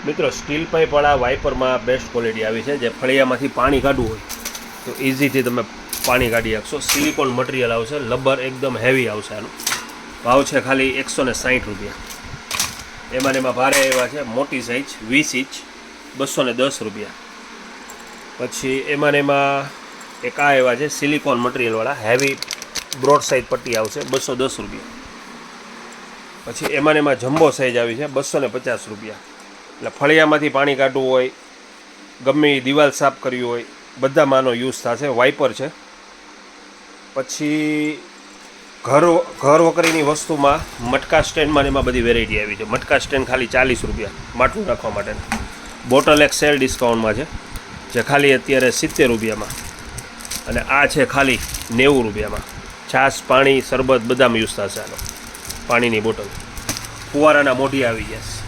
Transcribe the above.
મિત્રો steel પાઇપવાળા વાઇપરમાં best quality આવી છે. જે ફળિયામાંથી પાણી કાઢવું હોય તો ઇઝીથી તમે પાણી કાઢી શકશો. સિલિકોન મટીરિયલ આવશે, લબર એકદમ હેવી આવશે. આનો ભાવ છે ખાલી 160 રૂપિયા. એમાં ભારે એવા છે મોટી સાઇઝ 20 ઇંચ 210 રૂપિયા. પછી એમાં એક આ એવા છે સિલિકોન મટીરિયલવાળા હેવી બ્રોડ સાઇઝ પટ્ટી આવશે 210 રૂપિયા. પછી એમાં જમ્બો સાઇઝ આવી છે 250 રૂપિયા. એટલે ફળિયામાંથી પાણી કાઢવું હોય, ગમે દિવાલ સાફ કરવી હોય, બધામાં આનો યુઝ થશે. વાઇપર છે. પછી ઘર વકરીની વસ્તુમાં મટકા સ્ટેન્ડમાં એમાં બધી વેરાયટી આવી છે. મટકા સ્ટેન્ડ ખાલી 40 રૂપિયા માટલું રાખવા માટેના. બોટલ એક સેલ ડિસ્કાઉન્ટમાં છે જે ખાલી અત્યારે 70 રૂપિયામાં. અને આ છે ખાલી 90 રૂપિયામાં. છાશ, પાણી, શરબત બધામાં યુઝ થશે આનો. પાણીની બોટલ ફુવારાના મોઢી આવી જશે.